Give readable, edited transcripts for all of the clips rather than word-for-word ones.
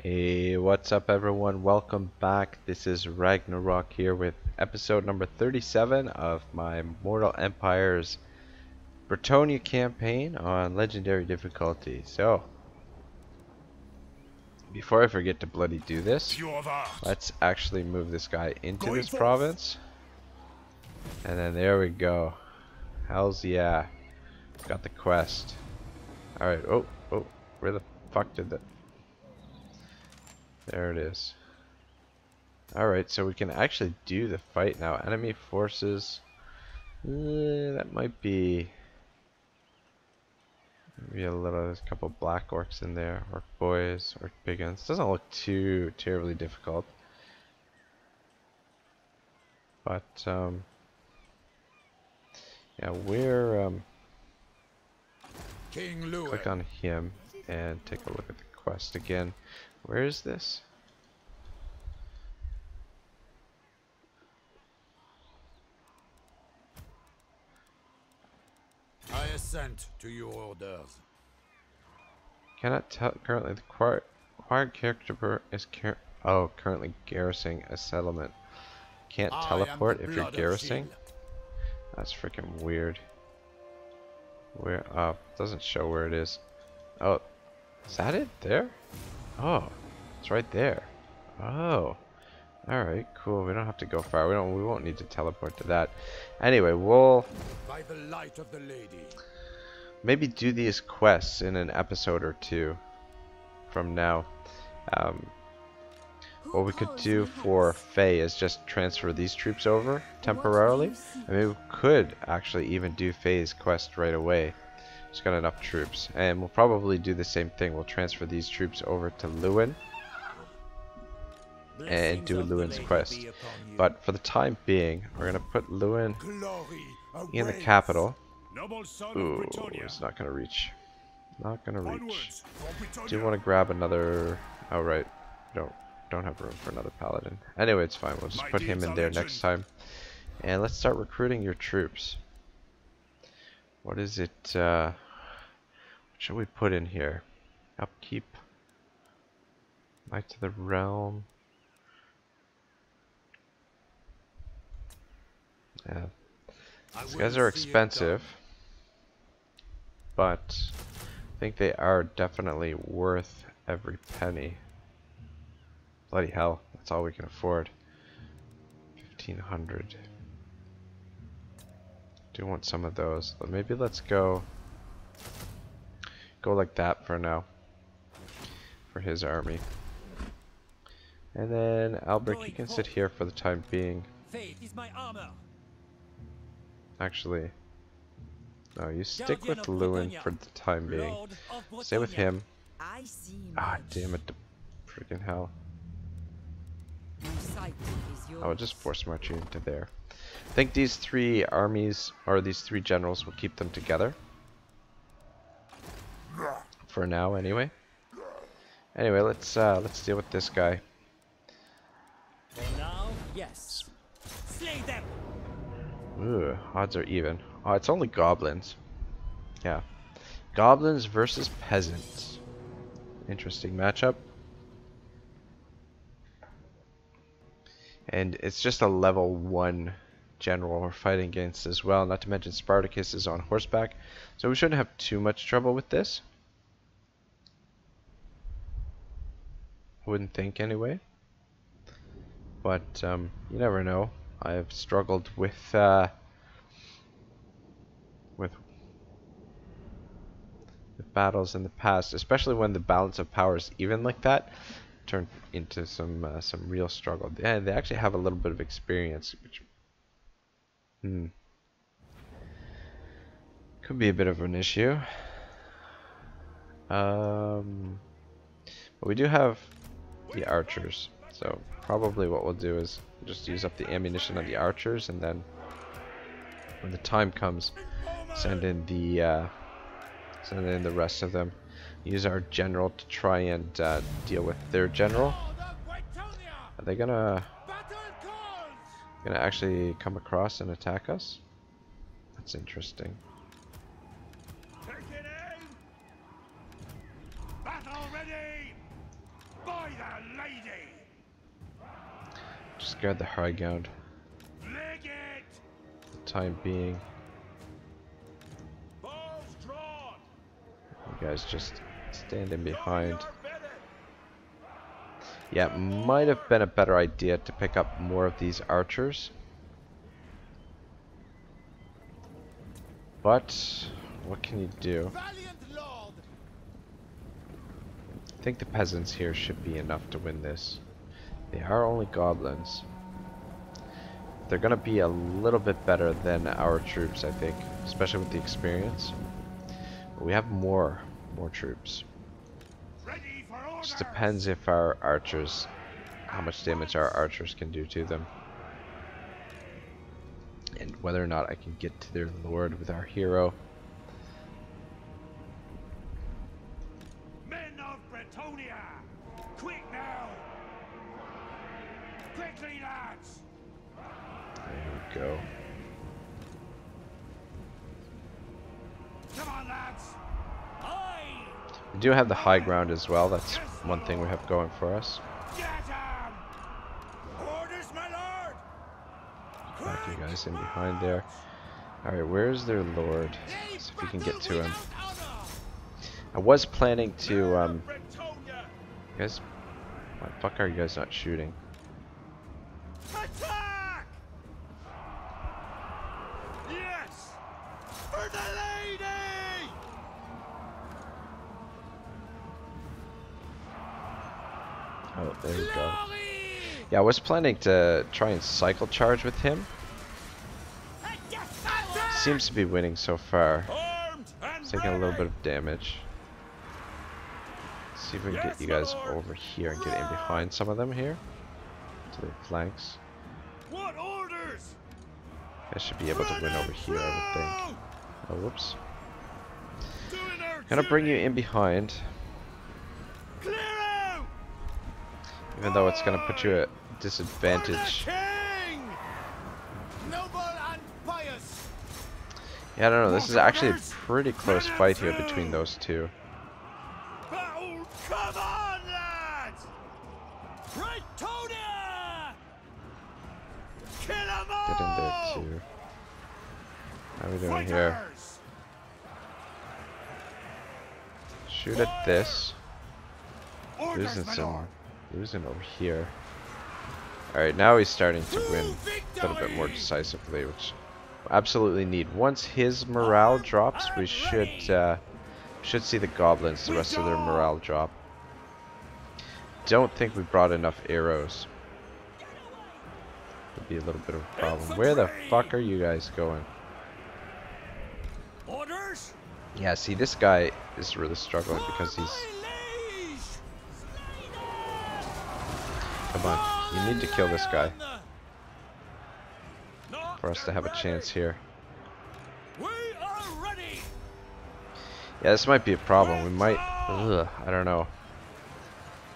Hey, what's up everyone? Welcome back. This is Ragnarok here with episode number 37 of my Mortal Empires Bretonnia campaign on legendary difficulty. So, before I forget to bloody do this, let's actually move this guy into this province. And then there we go. Hells yeah. Got the quest. Alright, oh, where the fuck did that? There it is. Alright, so we can actually do the fight now. Enemy forces. That might be maybe there's a couple black orcs in there. Orc boys, orc biggins. Doesn't look too terribly difficult. But, yeah, we're, King Louen. click on him and take a look at the quest again. Where is this? I assent to your orders. Cannot tell currently the acquired character is currently garrisoning a settlement. Can't teleport if you're garrisoning? That's freaking weird. Where doesn't show where it is. Oh, is that it there? Oh, it's right there. Oh. Alright, cool. We don't have to go far. We won't need to teleport to that. Anyway, we'll By the light of the lady. maybe do these quests in an episode or two from now. What we could do for Faye is just transfer these troops over temporarily. I mean, we could actually even do Faye's quest right away. She's got enough troops. And we'll probably do the same thing. We'll transfer these troops over to Louen and do Lewin's quest. But for the time being, we're going to put Louen in the capital. Ooh, it's not going to reach. Not going to reach. Do want to grab another... Oh, right. Don't have room for another paladin. Anyway, it's fine. We'll just put him in there next time. And let's start recruiting your troops. What is it? What should we put in here? Upkeep. Knight to the Realm. Yeah. These guys are expensive. But I think they are definitely worth every penny. Bloody hell, that's all we can afford. 1,500. Do want some of those, but maybe let's go like that for now. For his army. And then Albert, you can sit here for the time being. Faith is my armor. Actually, no, you stick with Louen for the time being. Stay with him. Ah, damn it, freaking hell. I will just force march you into there. I think these three armies, or these three generals, will keep them together. For now, anyway. Anyway, let's deal with this guy. For now, yes. Slay them. Ooh, odds are even. Oh, it's only goblins. Yeah. Goblins versus peasants. Interesting matchup. And it's just a level 1 general we're fighting against as well. Not to mention Spartacus is on horseback. So we shouldn't have too much trouble with this. Wouldn't think anyway. But you never know. I've struggled with battles in the past, especially when the balance of power is even like that. Turn into some real struggle. And they actually have a little bit of experience, which could be a bit of an issue. But we do have the archers, so probably what we'll do is just use up the ammunition on the archers, and then when the time comes, send in the rest of them. Use our general to try and deal with their general. Are they gonna actually come across and attack us? That's interesting. Battle ready. Boys Scared the high ground. For the time being. You guys just standing behind. Yeah, it might have been a better idea to pick up more of these archers. But what can you do? I think the peasants here should be enough to win this. They are only goblins. They're gonna be a little bit better than our troops, I think, especially with the experience. But we have more troops. Just depends if our archers, how much damage our archers can do to them, and whether or not I can get to their lord with our hero. Men of Bretonnia, quick now! Quickly, lads! There we go. Come on, lads! We do have the high ground as well. That's one thing we have going for us. Get him! Orders, my lord! Back you guys in behind there. Alright, where's their lord? See if we can get to him. I was planning to, you guys, why the fuck are you guys not shooting? Attack! Yes! For the lady! Oh, there you go. Yeah, I was planning to try and cycle charge with him. Seems to be winning so far. It's taking a little bit of damage. See if we can get you guys over here and get in behind some of them here. To their flanks. What orders? I should be able to win over here, I would think. Oh, whoops. Gonna bring you in behind. Even though it's gonna put you at disadvantage. Yeah, I don't know. This is actually a pretty close fight here between those two. Come on, lads! Bretonnia! Kill 'em all! Get in there too. How are we doing here? Shoot at this. Losing over here. Alright, now he's starting to win a little bit more decisively, which we absolutely need. Once his morale drops, we should see the goblins, the rest of their morale drop. Don't think we brought enough arrows. Would be a little bit of a problem. Where the fuck are you guys going? Orders? Yeah, see, this guy is really struggling because he's... Come on, you need to kill this guy for us to have a chance here. Yeah, this might be a problem. We might... Ugh, I don't know.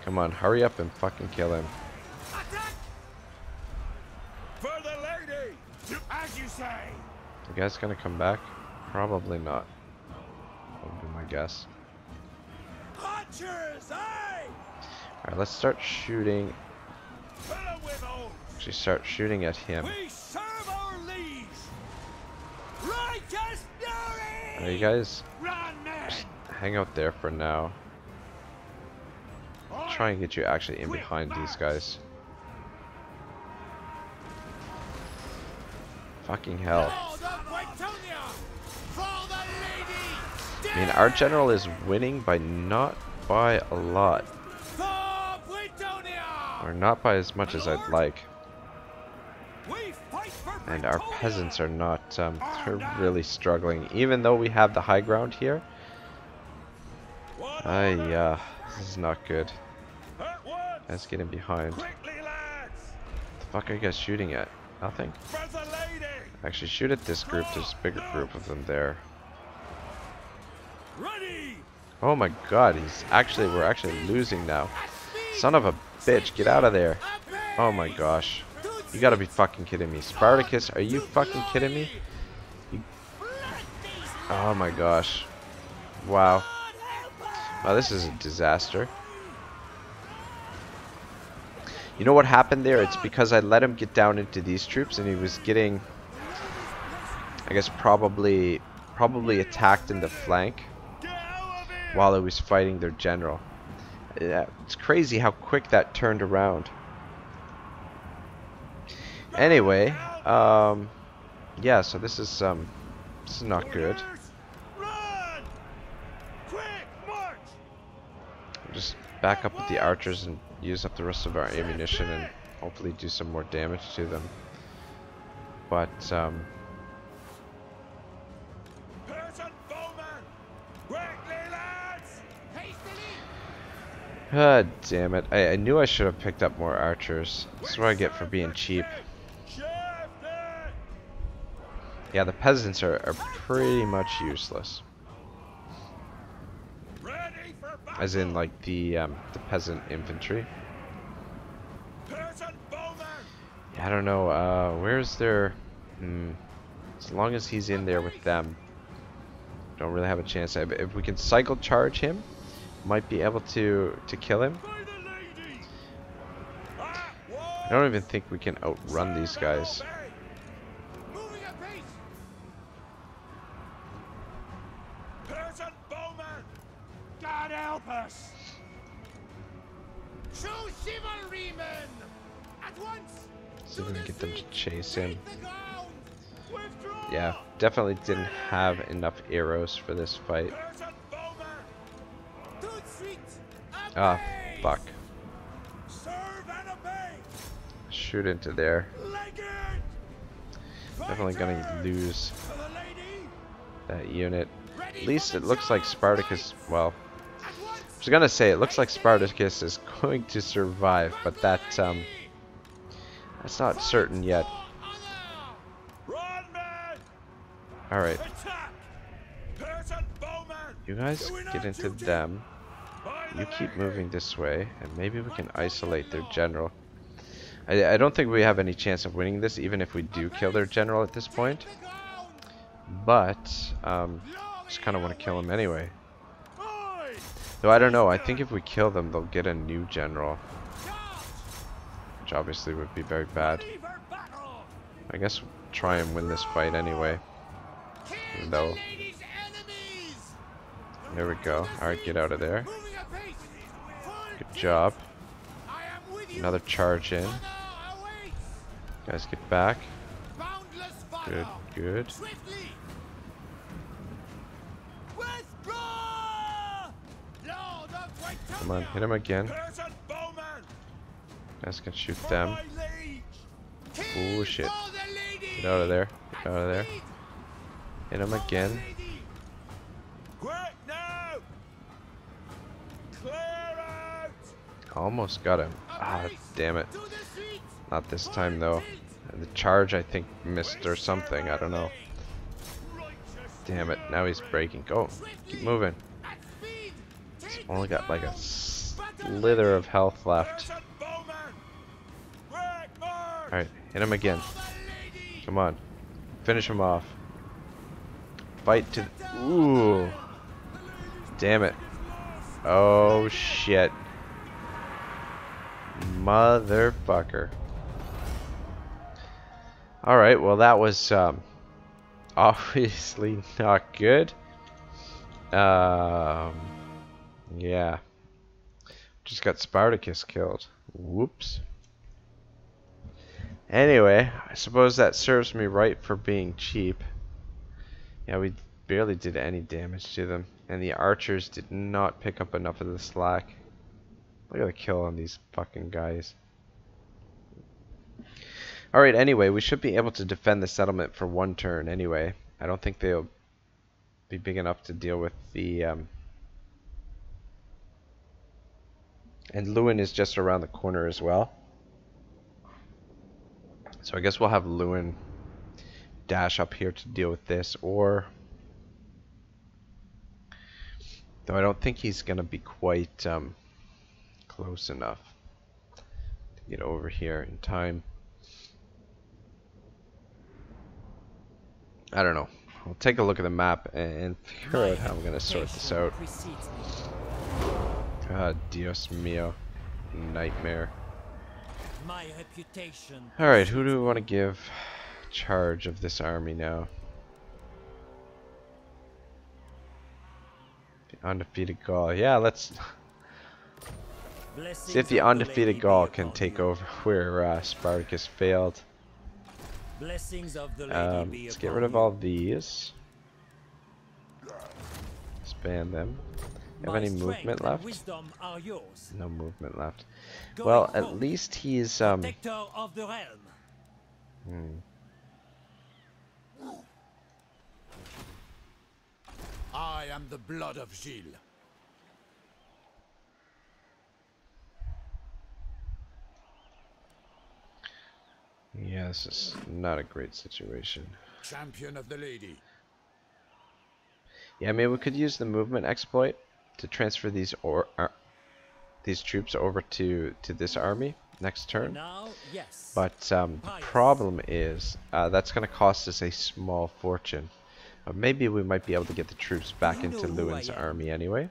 Come on, hurry up and fucking kill him. For the lady, as you say. You guys gonna come back? Probably not. That would be my guess. Alright, let's start shooting. Actually, start shooting at him. You guys just hang out there for now. Try and get you actually in behind these guys. Fucking hell. I mean, our general is winning by not by a lot. Or not by as much as I'd like. And our peasants are not, they're really struggling. Even though we have the high ground here. This is not good. Let's get in behind. What the fuck are you guys shooting at? Nothing? Actually, shoot at this group. There's a bigger group of them there. Oh my god, we're actually losing now. Son of a bitch, get out of there. Oh my gosh. You gotta be fucking kidding me. Spartacus, are you fucking kidding me? Oh my gosh. Wow. Wow, this is a disaster. You know what happened there? It's because I let him get down into these troops, and he was getting, I guess, probably attacked in the flank while I was fighting their general. It's crazy how quick that turned around. Anyway, yeah, so this is not good. We'll just back up with the archers and use up the rest of our ammunition and hopefully do some more damage to them. But ah, damn it. I knew I should have picked up more archers. That's what I get for being cheap. Yeah, the peasants are pretty much useless. As in, like, the peasant infantry. Yeah, I don't know, where's their... as long as he's in there with them, don't really have a chance. If we can cycle charge him, might be able to kill him. I don't even think we can outrun these guys. God help us! Show chivalry, men! At once! See if we can get them to chase him. Yeah, definitely didn't have enough arrows for this fight. Ah, fuck. Shoot into there. Definitely gonna lose that unit. At least it looks like Spartacus, well, I was gonna say it looks like Spartacus is going to survive, but that's not certain yet. Alright. You guys get into them. You keep moving this way, and maybe we can isolate their general. I don't think we have any chance of winning this, even if we do kill their general at this point. But, just kind of want to kill him anyway. Though I don't know, I think if we kill them, they'll get a new general. Which obviously would be very bad. I guess we'll try and win this fight anyway. Even though... There we go. Alright, get out of there. Good job. Another charge in. Guys, get back. Good, good. Come on, hit him again. Guys can shoot them. Oh shit. Get out of there. Get out of there. Hit him again. Almost got him. Ah, damn it. Not this time though. The charge I think missed or something. I don't know. Damn it. Now he's breaking. Go. Keep moving. He's only got like a slither of health left. Alright. Hit him again. Come on. Finish him off. Fight to... Ooh. Damn it. Oh shit. Motherfucker. Alright, well that was obviously not good. Yeah. Just got Spartacus killed. Whoops. Anyway, I suppose that serves me right for being cheap. Yeah, we barely did any damage to them. And the archers did not pick up enough of the slack. Look at the kill on these fucking guys. Alright, anyway, we should be able to defend the settlement for one turn anyway. I don't think they'll be big enough to deal with the... And Louen is just around the corner as well. So I guess we'll have Louen dash up here to deal with this, or... Though I don't think he's going to be quite close enough to get over here in time. I don't know. I'll take a look at the map and figure out how I'm going to sort this out. God, Dios mío. Nightmare. My reputation. Alright, who do we want to give charge of this army now? The undefeated Gaul. Yeah, let's see if the undefeated Gaul can take over where Spartacus failed. Blessings of the lady be Let's get upon rid of you. all these. Expand them. Have My any strength movement and left? wisdom are yours. No movement left. Going Well, at forth, least he's protector of the realm. I am the blood of Gilles. yeah, this is not a great situation. Champion of the lady. Yeah, maybe we could use the movement exploit to transfer these troops over to this army next turn. Now, yes. But the problem is that's going to cost us a small fortune. Maybe we might be able to get the troops back into Lewin's army anyway.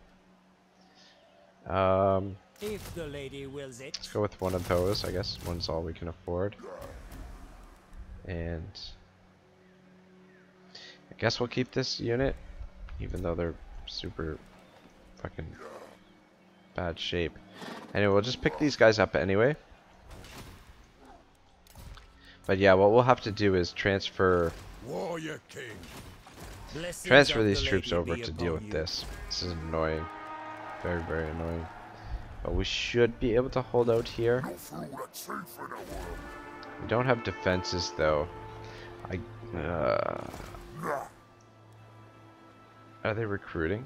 If the lady wills it. Let's go with one of those. I guess one's all we can afford. And I guess we'll keep this unit, even though they're super fucking bad shape. Anyway, we'll just pick these guys up anyway. But yeah, what we'll have to do is transfer Warrior King. these troops over to deal with this. This is annoying. Very, very annoying. But we should be able to hold out here. We don't have defenses though. Are they recruiting?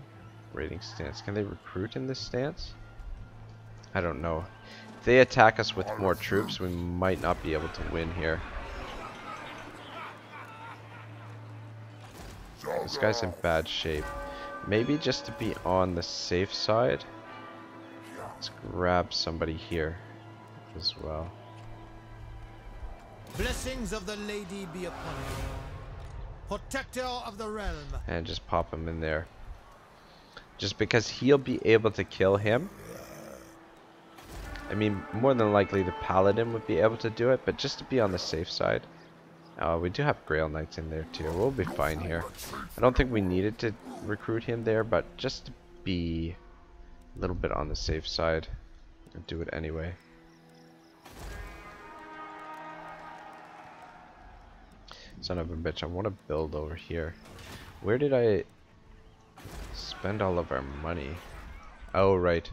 Raiding stance. Can they recruit in this stance? I don't know. If they attack us with more troops, we might not be able to win here. This guy's in bad shape. Maybe just to be on the safe side, let's grab somebody here as well. Blessings of the lady be upon you. Protector of the realm. And just pop him in there. Just because he'll be able to kill him. I mean, more than likely the paladin would be able to do it, but just to be on the safe side. We do have Grail Knights in there too. We'll be fine here. I don't think we needed to recruit him there, but just to be a little bit on the safe side, I'll do it anyway. Son of a bitch, I want to build over here. Where did I spend all of our money? Oh, right.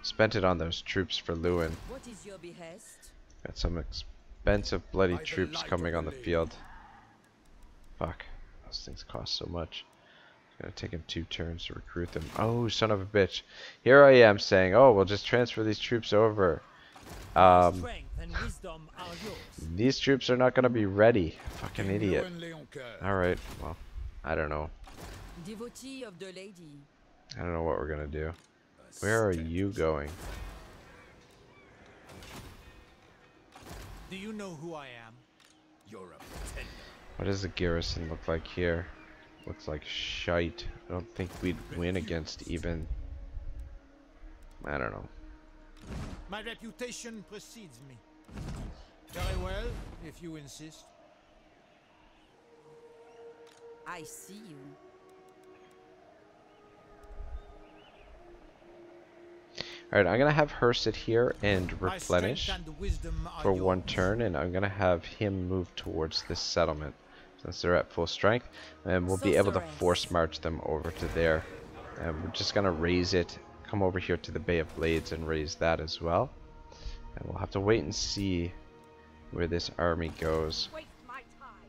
Spent it on those troops for Louen. What is your behest? Got some expensive bloody troops coming on the field. Fuck. Those things cost so much. It's gonna take him 2 turns to recruit them. Oh, son of a bitch. Here I am saying, oh, we'll just transfer these troops over. Strength and wisdom are yours. These troops are not gonna be ready. Fucking King idiot. Louen Leoncoeur. Alright, well, I don't know. Devotee of the lady. I don't know what we're gonna do. Where are you going? Do you know who I am? You're a pretender. What does the garrison look like here? Looks like shite. I don't think we'd win against even... I don't know. My reputation precedes me. Very well, if you insist. I see you. Alright, I'm gonna have her sit here and My replenish strength and wisdom are for 1 yours. turn, and I'm gonna have him move towards this settlement since they're at full strength, and we'll be able to Sorceress. force march them over to there. And we're just gonna raise it, come over here to the Bay of Blades and raise that as well. And we'll have to wait and see where this army goes. Waste my time.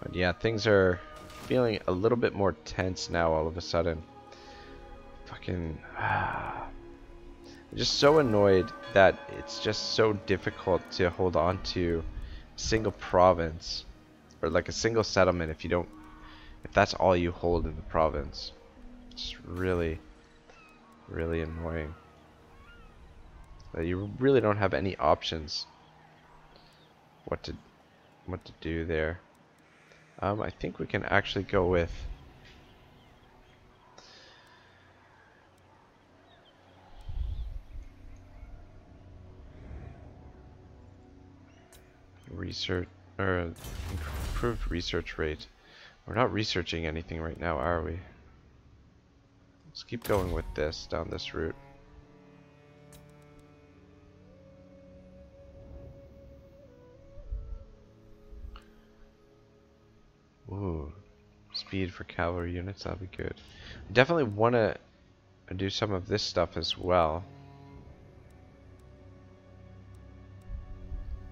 But yeah, things are feeling a little bit more tense now all of a sudden. Fucking... I'm just so annoyed that it's just so difficult to hold on to a single province or like a single settlement if that's all you hold in the province. It's really, really annoying. That you really don't have any options what to do there. I think we can actually go with research or improved research rate. We're not researching anything right now, are we? Let's keep going with this down this route. Ooh, speed for cavalry units, that'll be good. Definitely want to do some of this stuff as well.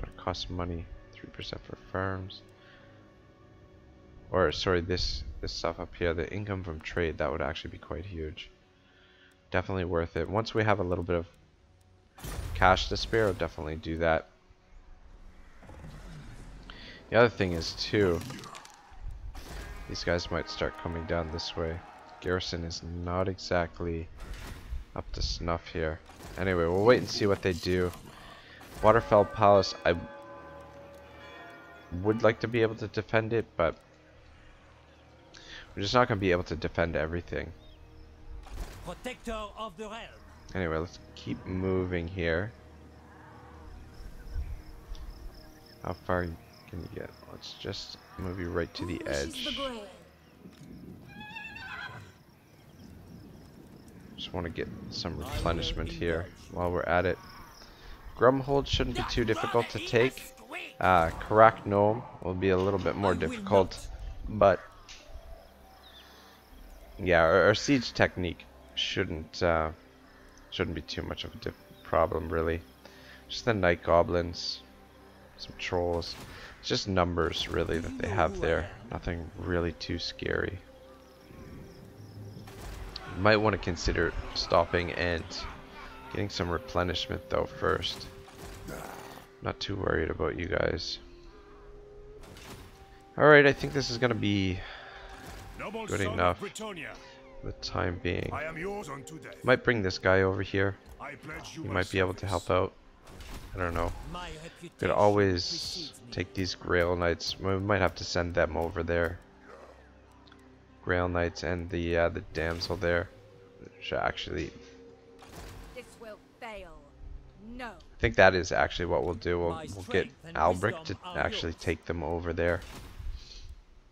But it costs money. 3% for farms. Or, sorry, this stuff up here, the income from trade, that would actually be quite huge. Definitely worth it. Once we have a little bit of cash to spare, I'll definitely do that. The other thing is, too, these guys might start coming down this way. Garrison is not exactly up to snuff here. Anyway, we'll wait and see what they do. Waterfell Palace, I would like to be able to defend it, but we're just not going to be able to defend everything. Protector of the realm. Anyway, let's keep moving here. How far can you get? Let's just move you right to the edge. Just want to get some replenishment here while we're at it. Grumhold shouldn't be too difficult to take. Karak Gnome will be a little bit more difficult, but yeah, our siege technique shouldn't be too much of a problem, really. Just the night goblins, some trolls. It's just numbers, really, that they have there. Nothing really too scary. You might want to consider stopping and getting some replenishment, though, first. Not too worried about you guys. Alright, I think this is going to be good enough for the time being. Might bring this guy over here. He might be able to help out. I don't know. Could always take these Grail Knights. We might have to send them over there. Grail Knights and the damsel there. Should actually. This will fail. No. I think that is actually what we'll do. We'll get Albric to actually take them over there,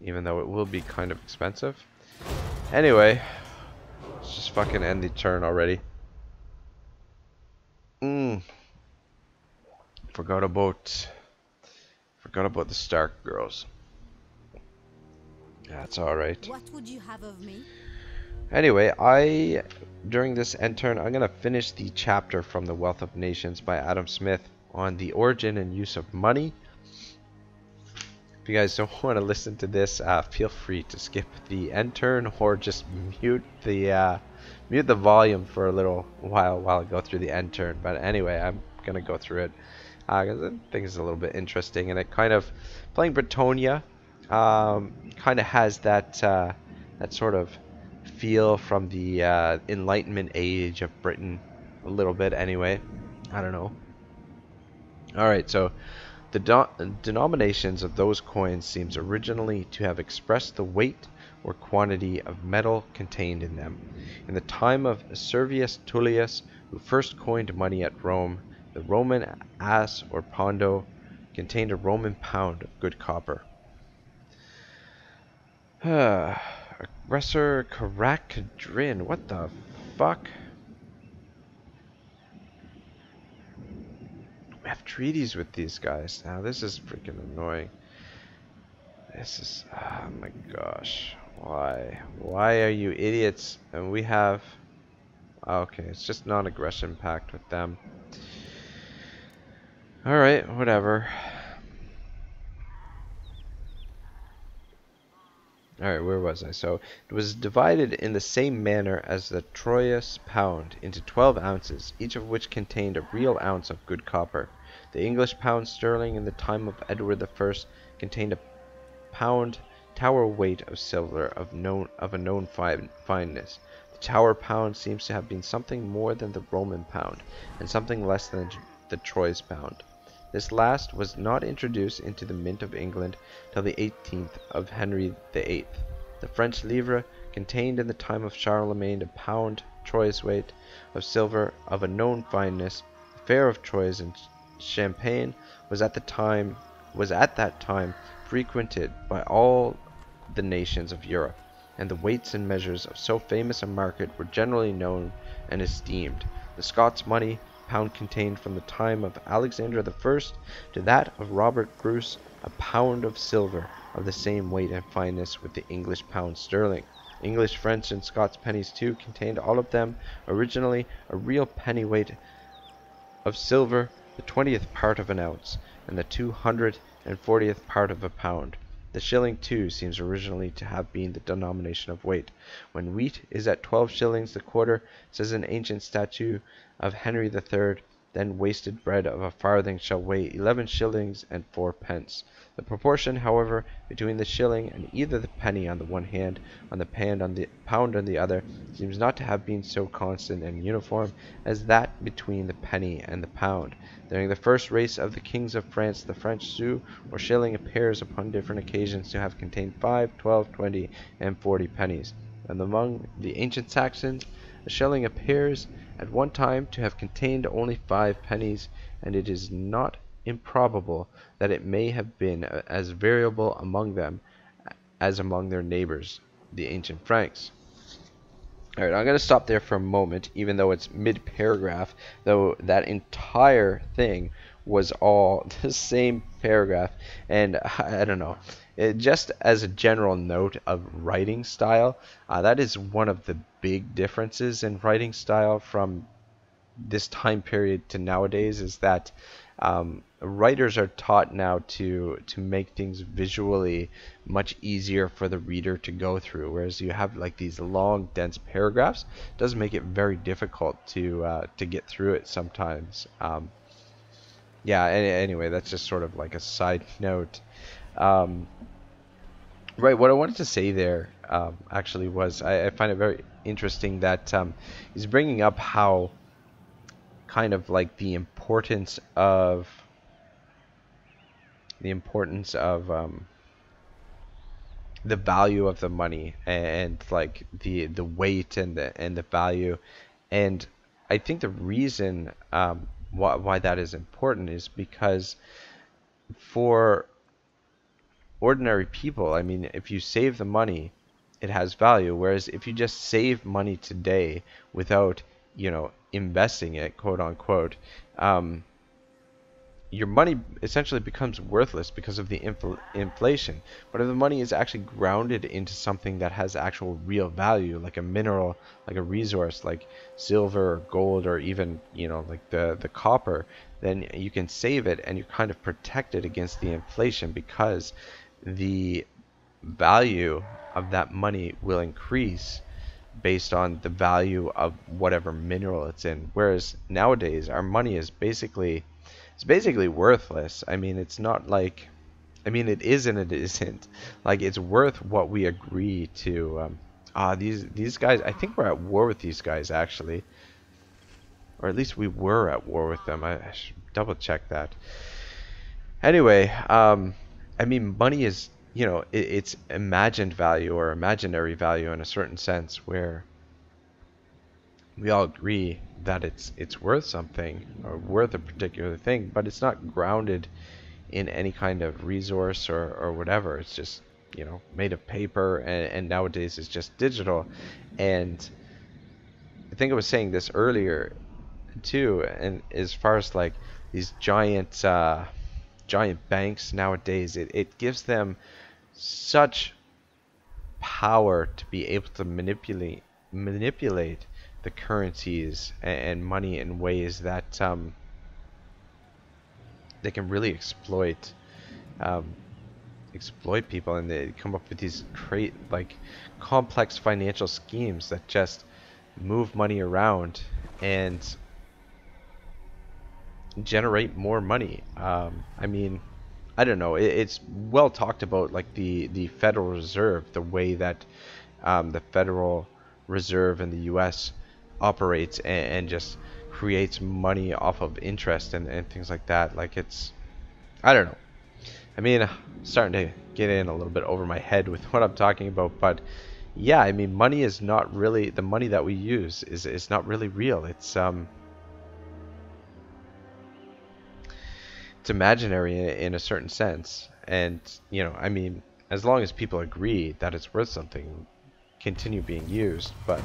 even though it will be kind of expensive. Anyway, let's just fucking end the turn already. Forgot about the Stark girls. That's alright. What would you have of me? Anyway, during this end turn, I'm going to finish the chapter from The Wealth of Nations by Adam Smith on the origin and use of money. If you guys don't want to listen to this, feel free to skip the end turn or just mute the volume for a little while I go through the end turn. But anyway, I'm going to go through it because I think it's a little bit interesting, and it kind of, playing Bretonnia, kind of has that sort of feel from the Enlightenment age of Britain, a little bit anyway. I don't know. Alright, so the denominations of those coins seems originally to have expressed the weight or quantity of metal contained in them. In the time of Servius Tullius, who first coined money at Rome, the Roman as or pondo contained a Roman pound of good copper. Aggressor Karak-Kadrin, what the fuck? We have treaties with these guys. Now this is freaking annoying. This is, oh my gosh. Why are you idiots? And we have, okay, it's just non-aggression pact with them. Alright, whatever. Alright, where was I? So, it was divided in the same manner as the Troyes pound into 12 ounces, each of which contained a real ounce of good copper. The English pound sterling in the time of Edward I contained a pound Tower weight of silver of a known fineness. The Tower pound seems to have been something more than the Roman pound, and something less than the Troyes pound. This last was not introduced into the Mint of England till the 18th of Henry VIII. The French livre contained in the time of Charlemagne a pound Troyes weight of silver of a known fineness. The fair of Troyes in Champagne was at the time was at that time frequented by all the nations of Europe, and the weights and measures of so famous a market were generally known and esteemed. The Scots money pound contained from the time of Alexander I to that of Robert Bruce a pound of silver of the same weight and fineness with the English pound sterling. English, French, and Scots pennies too contained all of them originally a real pennyweight of silver, the 20th part of an ounce, and the 240th part of a pound. The shilling too seems originally to have been the denomination of weight. When wheat is at 12 shillings the quarter, says an ancient statute of Henry III, then wasted bread of a farthing shall weigh 11 shillings and 4 pence. The proportion, however, between the shilling and either the penny on the one hand, on the pound on the other, seems not to have been so constant and uniform as that between the penny and the pound. During the first race of the kings of France, the French sou or shilling appears upon different occasions to have contained 5, 12, 20, and 40 pennies. And among the ancient Saxons, a shilling appears at one time to have contained only 5 pennies, and it is not improbable that it may have been as variable among them as among their neighbors, the ancient Franks. Alright, I'm going to stop there for a moment, even though it's mid-paragraph, though that entire thing was all the same paragraph, and I don't know. Just as a general note of writing style, that is one of the big differences in writing style from this time period to nowadays, is that writers are taught now to make things visually much easier for the reader to go through, whereas you have like these long dense paragraphs. It does make it very difficult to get through it sometimes. Yeah, anyway, that's just sort of like a side note. Right, what I wanted to say there actually was I find it very interesting that he's bringing up how kind of like the importance of the value of the money, and like the weight and the value. And I think the reason why that is important is because for ordinary people, I mean, if you save the money, it has value. Whereas if you just save money today without, investing it, quote unquote, your money essentially becomes worthless because of the inflation. But if the money is actually grounded into something that has actual real value, like a mineral, like a resource, like silver or gold, or even, like the copper, then you can save it and you kind of protect it against the inflation, because the value of that money will increase based on the value of whatever mineral it's in. Whereas nowadays our money is basically worthless. I mean, it's not like, I mean, it is and it isn't. Like, it's worth what we agree to. These guys, I think we're at war with these guys actually, or at least we were at war with them. I should double check that. Anyway, I mean, money is, it's imagined value or imaginary value in a certain sense, where we all agree that it's worth something or worth a particular thing, but it's not grounded in any kind of resource or whatever. It's just, made of paper, and nowadays it's just digital. And I think I was saying this earlier too, and as far as like these giant banks nowadays, it gives them such power to be able to manipulate the currencies and money in ways that they can really exploit people, and they come up with these complex financial schemes that just move money around and generate more money. I mean, I don't know. It's well talked about, like the Federal Reserve, the way that the Federal Reserve in the U.S. operates and just creates money off of interest and things like that. Like, it's, I don't know. I mean, starting to get in a little bit over my head with what I'm talking about, but yeah, I mean, money is not really, the money that we use is not really real. It's it's imaginary in a certain sense, and you know, I mean, as long as people agree that it's worth something, continue being used. But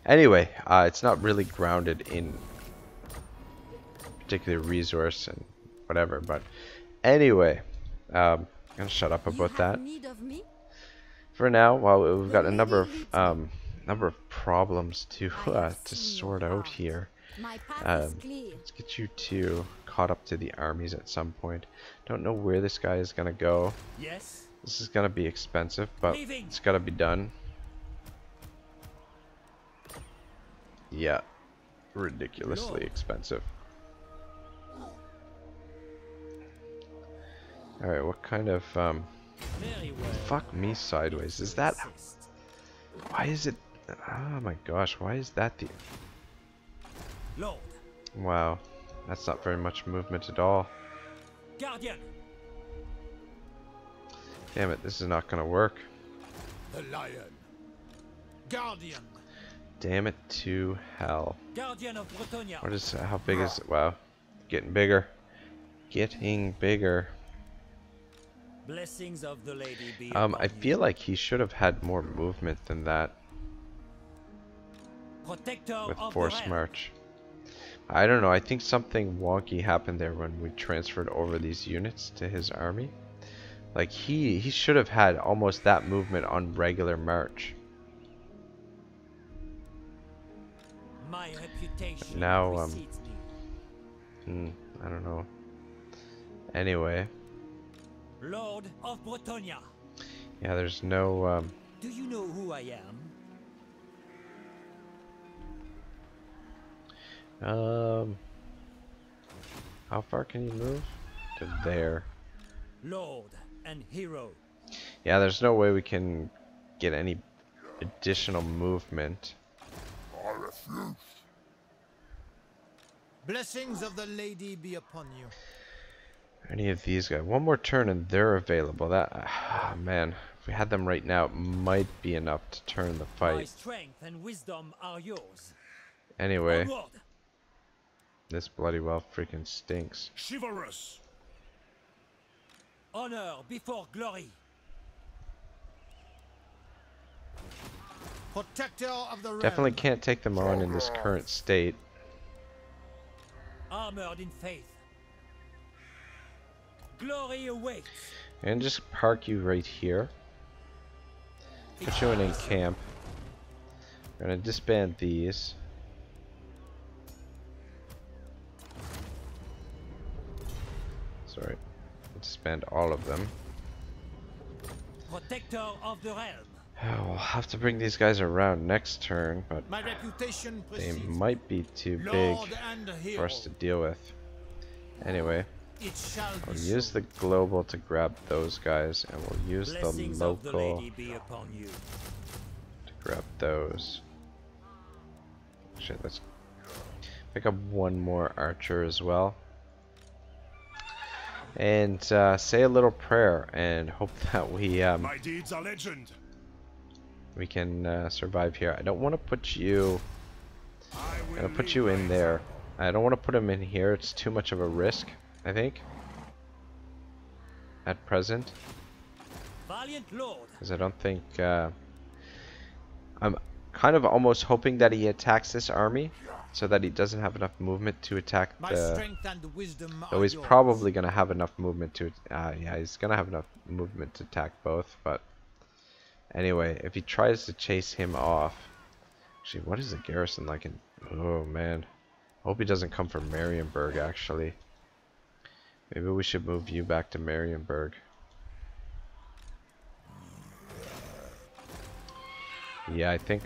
anyway, it's not really grounded in particular resource and whatever. But anyway, I'm gonna shut up about that Need of me? for now. Well, we've got a number of problems to sort out here. My path is clear. Let's get you two caught up to the armies at some point. Don't know where this guy is gonna go. Yes. This is gonna be expensive, but Leaving. it's gotta be done. Yeah, ridiculously expensive. Alright, what kind of Very well. fuck me sideways? Is that, why is it, oh my gosh, why is that the, Lord. wow, that's not very much movement at all. Guardian. Damn it, this is not gonna work. The lion. Guardian. Damn it to hell. Guardian of Bretonnia. What is, how big is it? Wow, getting bigger. Getting bigger. Blessings of the lady be I upon feel you. like he should have had more movement than that Protector with of forced the realm. march. I don't know, I think something wonky happened there when we transferred over these units to his army. Like he should have had almost that movement on regular march. My reputation Now, precedes me. I don't know. Anyway, Lord of Bretonnia. yeah, there's no Do you know who I am? how far can you move? To there. Lord and hero. Yeah, there's no way we can get any additional movement. Blessings of the lady be upon you. Any of these guys. One more turn and they're available. That, man, if we had them right now, it might be enough to turn the My fight. strength and wisdom are yours. Anyway, Onward. this bloody well freaking stinks. Chivalrous. Honor before glory. Protector of the realm. Definitely can't take them on in this current state. Armored in faith. Glory awaits. And just park you right here. Put you in camp. We're gonna disband these. Sorry. Disband all of them. Protector of the realm. Oh, we'll have to bring these guys around next turn, but My reputation they precedes might be too me. big Lord and hero. for us to deal with. Anyway, It shall be we'll so. use the global to grab those guys, and we'll use the Blessings of the local lady be upon you. to grab those. Actually, let's pick up one more archer as well. And say a little prayer and hope that My deeds are legend. we can survive here. I don't want to put you. I I'm will gonna put lead you by in there. example. I don't want to put him in here. It's too much of a risk, I think, at present, Valiant Lord. because I don't think. I'm kind of almost hoping that he attacks this army, so that he doesn't have enough movement to attack My the. strength and wisdom Though are he's yours. probably gonna have enough movement to. Yeah, he's gonna have enough movement to attack both. But anyway, if he tries to chase him off, actually, what is the garrison like in? Oh man, hope he doesn't come from Marienburg. Actually, maybe we should move you back to Marienburg. Yeah, I think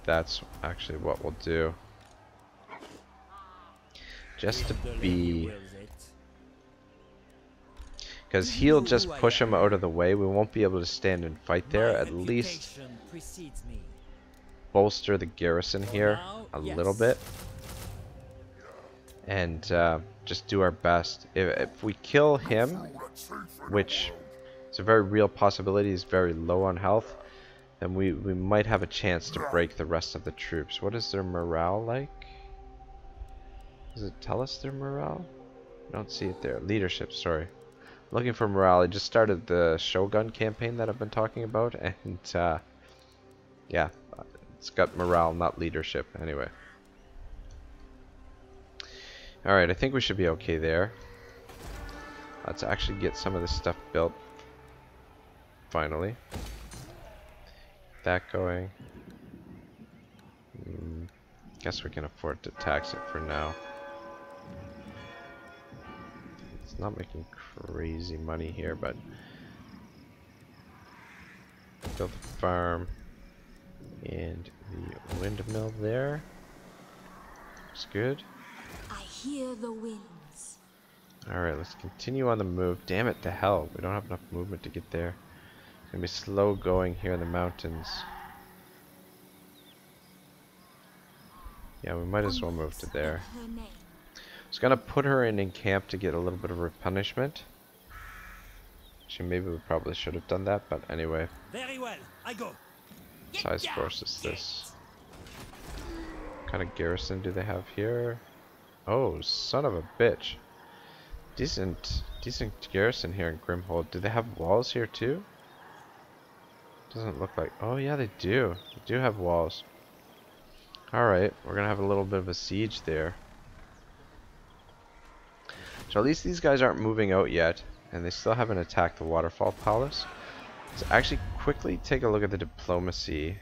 that's actually what we'll do. Just to The lady be. wills it. Because he'll just push him out of the way. We won't be able to stand and fight there. My At least reputation precedes me. bolster the garrison here a little bit. And just do our best. If we kill him, which is a very real possibility, he's very low on health, then we might have a chance to break the rest of the troops. What is their morale like? Does it tell us their morale? I don't see it there. Leadership, sorry. Looking for morale. I just started the Shogun campaign that I've been talking about, and yeah, it's got morale, not leadership. Anyway. Alright, I think we should be okay there. Let's actually get some of this stuff built. Finally. That going. Guess we can afford to tax it for now. It's not making crazy money here, but build the farm and the windmill there. Looks good. I hear the winds. Alright, let's continue on the move. Damn it to hell. We don't have enough movement to get there. It's gonna be slow going here in the mountains. Yeah, we might as well move to there. I was gonna put her in camp to get a little bit of replenishment. Actually, maybe we probably should have done that, but anyway. Very well, I go. Size force is this? What kind of garrison do they have here? Oh, son of a bitch. Decent garrison here in Grimhold. Do they have walls here too? Doesn't look like. Oh yeah, they do. They do have walls. Alright, we're gonna have a little bit of a siege there. So at least these guys aren't moving out yet, and they still haven't attacked the Waterfall Palace. Let's actually quickly take a look at the diplomacy.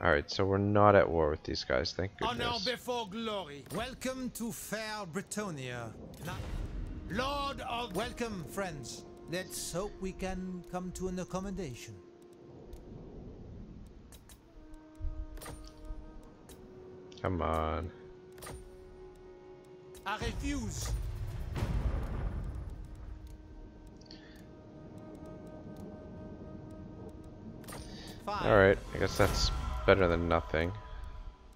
Alright, so we're not at war with these guys, thank Honor goodness. before glory. Welcome to fair Bretonnia. Lord of... Welcome, friends. Let's hope we can come to an accommodation. Come on. I refuse. Fine. Alright, I guess that's better than nothing.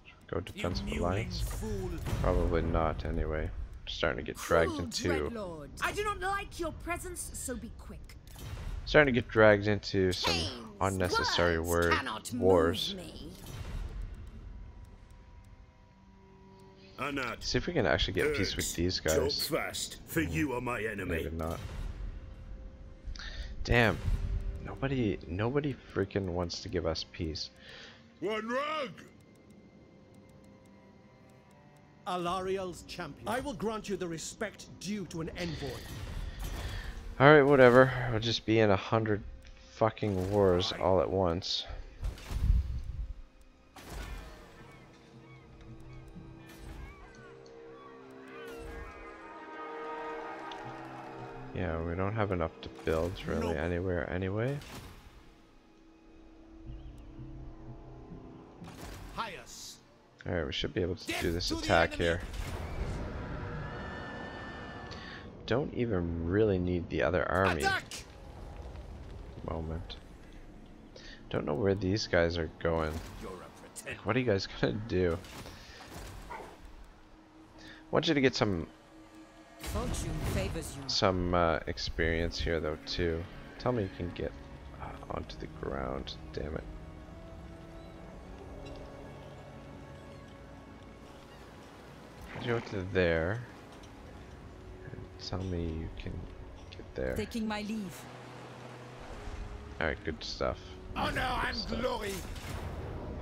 Should we go defensive alliance? Probably not anyway. Starting to get dragged into I do not like your presence, so be quick. starting to get dragged into some unnecessary wars. See if we can actually get peace with these guys. Fast, for you are my enemy. Maybe not. Damn. Nobody freaking wants to give us peace. One rug! Alariel's champion. I will grant you the respect due to an envoy. Alright, whatever. We'll just be in 100 fucking wars all at once. Yeah, we don't have enough to build really anywhere anyway. Alright, we should be able to do this attack here. Don't even really need the other army. Moment. Don't know where these guys are going. Like, what are you guys gonna do? I want you to get some experience here though too. Tell me you can get onto the ground. Damn it. Go to there. And tell me you can get there. Taking my leave. Alright, good stuff. Honor and glory.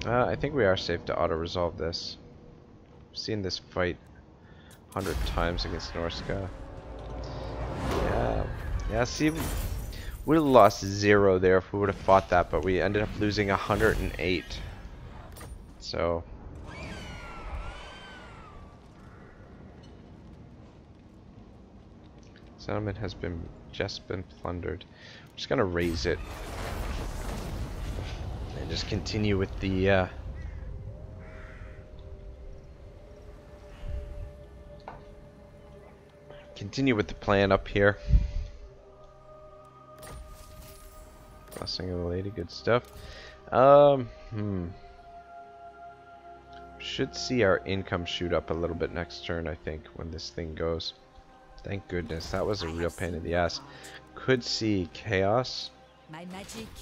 I think we are safe to auto-resolve this. I've seen this fight 100 times against Norska. Yeah, see, we would have lost 0 there if we would have fought that, but we ended up losing 108. So... settlement has just been plundered. I'm just gonna raise it and just continue with the plan up here. Blessing of the lady, good stuff. Should see our income shoot up a little bit next turn, I think, when this thing goes. Thank goodness, that was a real pain in the ass. Could see chaos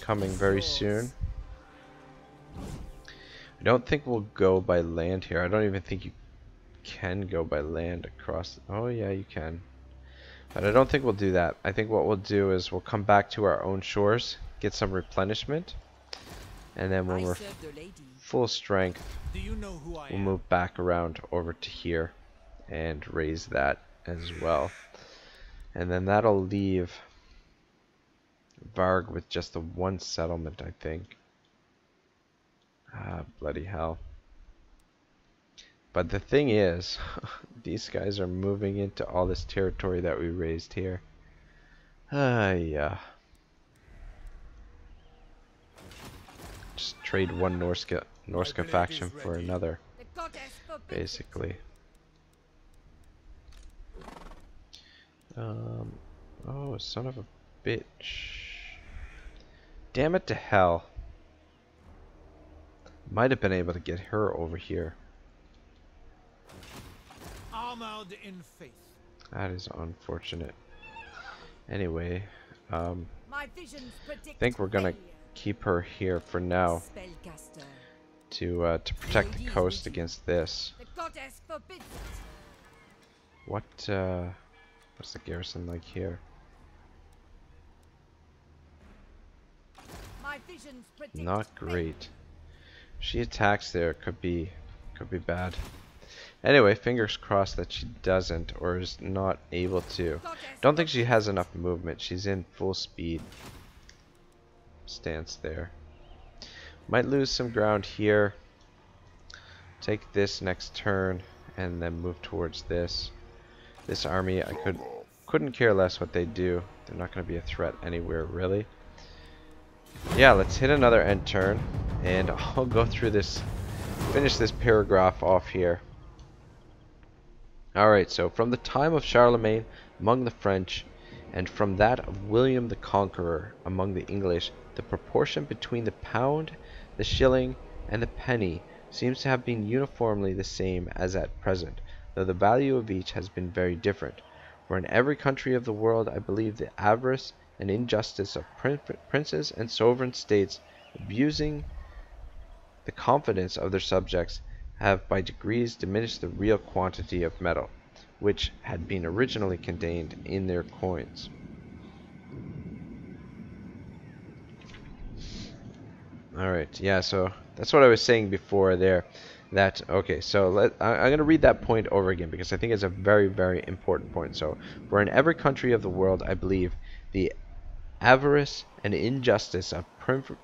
coming very soon. I don't think we'll go by land here. I don't even think can go by land across. Oh yeah, you can. But I don't think we'll do that. I think what we'll do is we'll come back to our own shores, get some replenishment, and then when we're full strength, Do you know who I we'll am? move back around over to here and raise that as well. And then that'll leave Varg with just the one settlement, I think. Ah, bloody hell. But the thing is, these guys are moving into all this territory that we raised here. Yeah. Just trade one Norska faction for another, The goddess forbids it. basically. Oh, son of a bitch. Damn it to hell. Might have been able to get her over here. Armored in faith. That is unfortunate. Anyway, My visions predict I think we're gonna failure. keep her here for now Spellcaster. to protect the coast against this. The goddess forbids it. What's the garrison like here? My visions predict Not failure. great. She attacks there, could be bad. Anyway, fingers crossed that she doesn't or is not able to. Don't think she has enough movement. She's in full speed stance there. Might lose some ground here. Take this next turn and then move towards this. This army, I couldn't care less what they do. They're not going to be a threat anywhere really. Yeah, let's hit another end turn and I'll go through this, finish this paragraph off here. Alright, so from the time of Charlemagne among the French, and from that of William the Conqueror among the English, the proportion between the pound, the shilling, and the penny seems to have been uniformly the same as at present, though the value of each has been very different. For in every country of the world I believe the avarice and injustice of princes and sovereign states, abusing the confidence of their subjects, have by degrees diminished the real quantity of metal, which had been originally contained in their coins. Alright, yeah, so that's what I was saying before there. That, okay, so I'm going to read that point over again because I think it's a very, very important point. So, for in every country of the world, I believe, the avarice and injustice of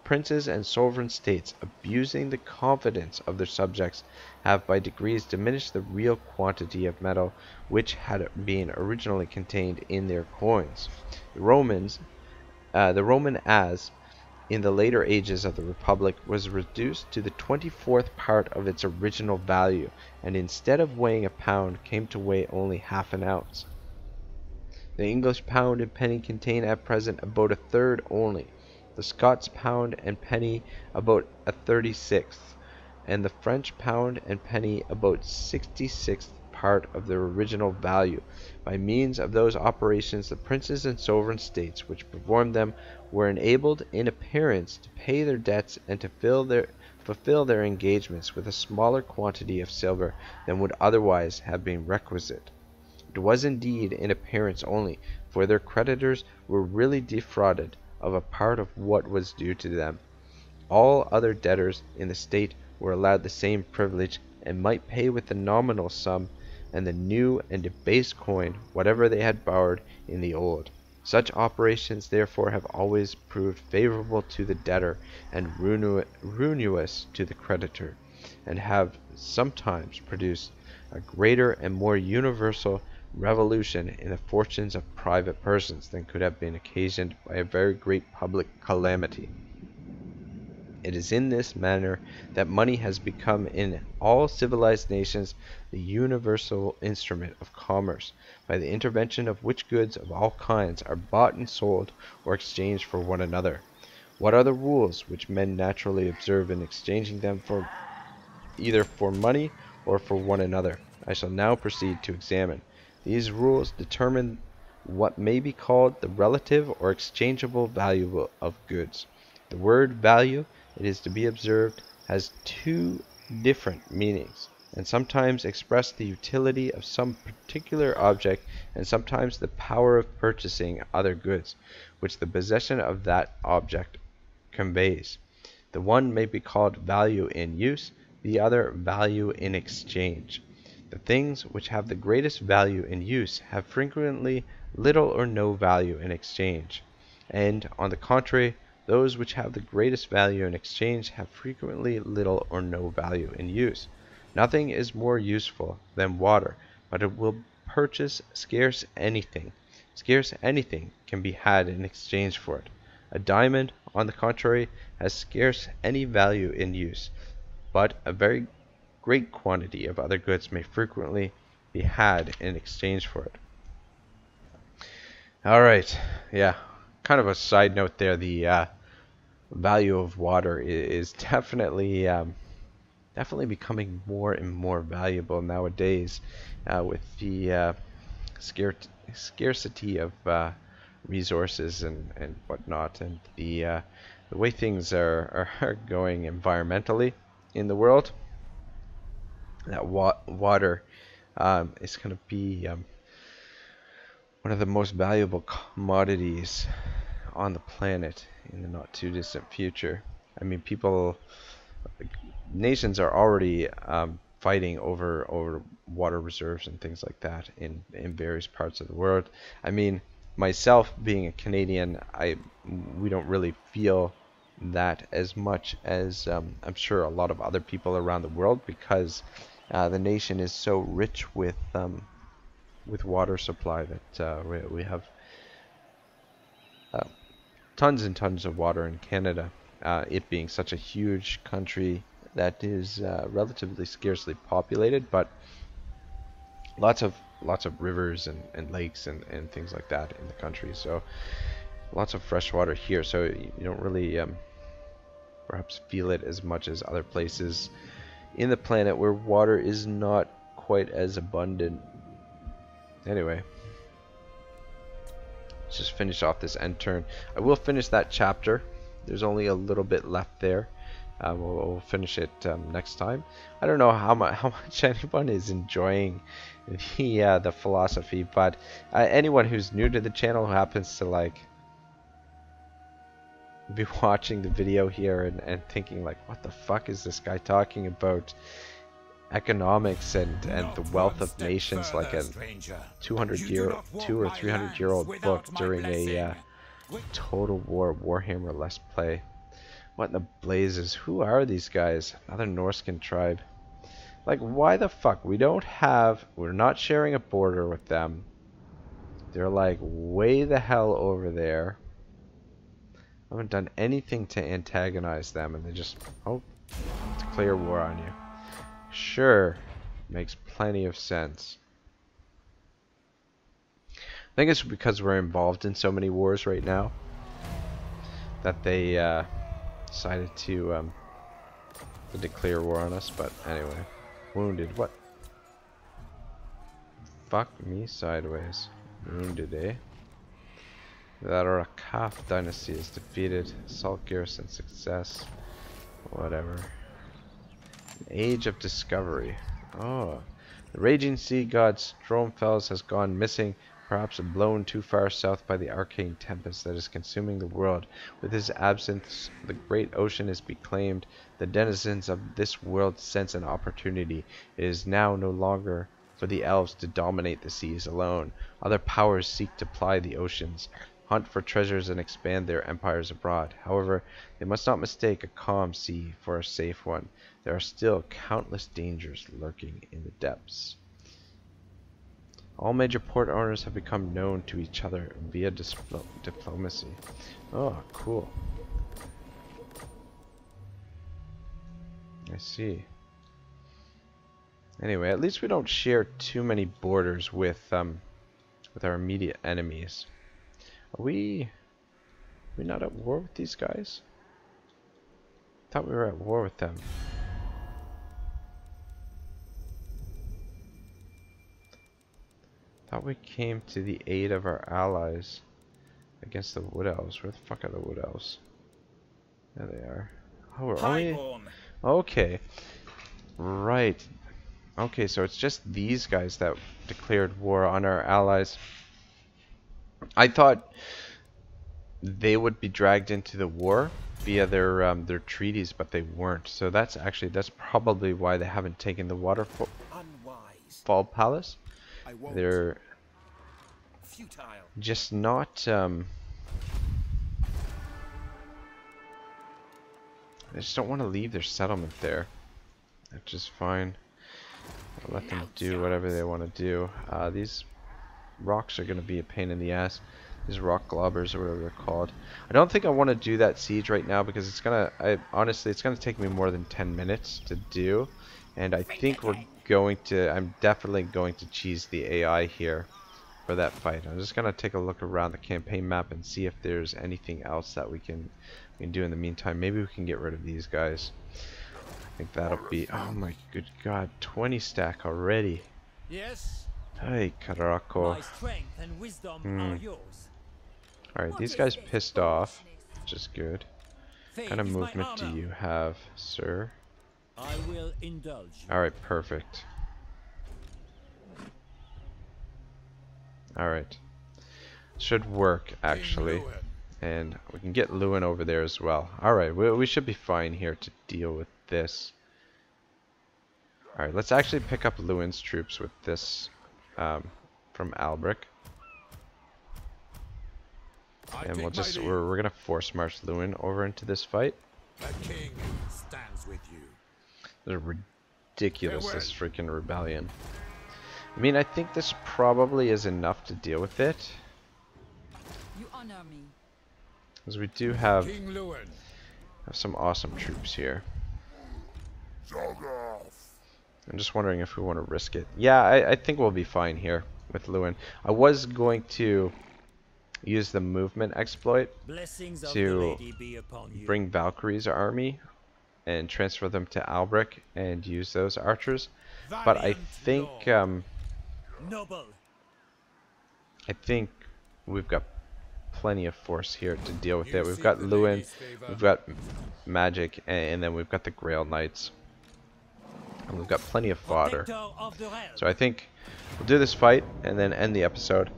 princes and sovereign states, abusing the confidence of their subjects, have by degrees diminished the real quantity of metal which had been originally contained in their coins. The Roman as in the later ages of the Republic was reduced to the 24th part of its original value, and instead of weighing a pound came to weigh only half an ounce. The English pound and penny contain at present about a third only, the Scots pound and penny about a 36th, and the French pound and penny about 66th part of their original value. By means of those operations the princes and sovereign states which performed them were enabled in appearance to pay their debts and to fulfill their engagements with a smaller quantity of silver than would otherwise have been requisite. It was indeed in appearance only, for their creditors were really defrauded of a part of what was due to them. All other debtors in the state were allowed the same privilege, and might pay with the nominal sum and the new and debased coin whatever they had borrowed in the old. Such operations therefore have always proved favorable to the debtor and ruinous to the creditor, and have sometimes produced a greater and more universal revolution in the fortunes of private persons than could have been occasioned by a very great public calamity. It is in this manner that money has become in all civilized nations the universal instrument of commerce, by the intervention of which goods of all kinds are bought and sold or exchanged for one another. What are the rules which men naturally observe in exchanging them for either for money or for one another? I shall now proceed to examine. These rules determine what may be called the relative or exchangeable value of goods. The word value, it is to be observed, has two different meanings, and sometimes express the utility of some particular object, and sometimes the power of purchasing other goods, which the possession of that object conveys. The one may be called value in use, the other value in exchange. The things which have the greatest value in use have frequently little or no value in exchange, and, on the contrary, those which have the greatest value in exchange have frequently little or no value in use. Nothing is more useful than water, but it will purchase scarce anything. Scarce anything can be had in exchange for it. A diamond, on the contrary, has scarce any value in use, but a very great quantity of other goods may frequently be had in exchange for it. Alright, yeah, kind of a side note there, the value of water is definitely definitely becoming more and more valuable nowadays with the scarcity of resources and whatnot, and the way things are going environmentally in the world. That water is going to be one of the most valuable commodities on the planet in the not too distant future. I mean, nations are already fighting over water reserves and things like that in various parts of the world. I mean, myself being a Canadian, we don't really feel that as much as I'm sure a lot of other people around the world, because the nation is so rich with water supply that we have tons and tons of water in Canada. It being such a huge country that is relatively scarcely populated, but lots of rivers and lakes and things like that in the country. So lots of fresh water here. So you don't really perhaps feel it as much as other places in the planet where water is not quite as abundant. Anyway, let's just finish off this end turn. I will finish that chapter. There's only a little bit left there. We'll finish it next time. I don't know how much anyone is enjoying the philosophy, but anyone who's new to the channel, who happens to like be watching the video here and thinking like, what the fuck is this guy talking about? Economics and the wealth of nations, like a 200 or 300 year old book during a Total War Warhammer Let's Play. What in the blazes? Who are these guys? Another Norscan tribe. Like, why the fuck? We're not sharing a border with them. They're like way the hell over there. I haven't done anything to antagonize them, and they just, oh, declare war on you. Sure, makes plenty of sense. I think it's because we're involved in so many wars right now that they decided to declare war on us. But anyway, wounded. What? Fuck me sideways. Wounded, eh? The Ragnarok dynasty is defeated. Assault garrison success. Whatever. Age of Discovery. Oh. The raging sea god Stromfels has gone missing, perhaps blown too far south by the arcane tempest that is consuming the world. With his absence, the great ocean is beclaimed. The denizens of this world sense an opportunity. It is now no longer for the elves to dominate the seas alone. Other powers seek to ply the oceans, hunt for treasures, and expand their empires abroad. However, they must not mistake a calm sea for a safe one. There are still countless dangers lurking in the depths. All major port owners have become known to each other via diplomacy. Oh, cool. I see. Anyway, at least we don't share too many borders with our immediate enemies. Are we not at war with these guys? I thought we were at war with them. Thought we came to the aid of our allies against the Wood Elves. Where the fuck are the Wood Elves? There they are. Oh, we're only... Okay. Right. Okay, so it's just these guys that declared war on our allies. I thought they would be dragged into the war via their treaties, but they weren't. So that's probably why they haven't taken the Waterfall Palace. They're just not. They just don't want to leave their settlement there, which is fine. I'll let them do whatever they want to do. These rocks are going to be a pain in the ass. These rock globbers or whatever they're called. I don't think I want to do that siege right now because it's gonna. Honestly, it's gonna take me more than 10 minutes to do, and I think we're going to. I'm definitely going to cheese the AI here for that fight. I'm just gonna take a look around the campaign map and see if there's anything else that we can do in the meantime. Maybe we can get rid of these guys. I think that'll be. Oh my good God, 20 stack already. Yes. Hey, Caraco. My strength and wisdom are yours. Alright, these guys pissed off, which is good. What kind of movement do you have, sir? I will indulge you. Alright, perfect. Alright. Should work, actually. And we can get Louen over there as well. Alright, we should be fine here to deal with this. Alright, let's actually pick up Louen's troops with this from Albric. And we're gonna force march Louen over into this fight. The king stands with you. They're ridiculous, this freaking rebellion. I mean, I think this probably is enough to deal with it. You honor me. Because we do have King Louen. some awesome troops here. I'm just wondering if we want to risk it. Yeah, I think we'll be fine here with Louen. I was going to use the movement exploit to bring Valkyrie's army and transfer them to Albric and use those archers. But I think we've got plenty of force here to deal with it. We've got Louen, we've got magic, and then we've got the Grail Knights. And we've got plenty of fodder. So I think we'll do this fight and then end the episode.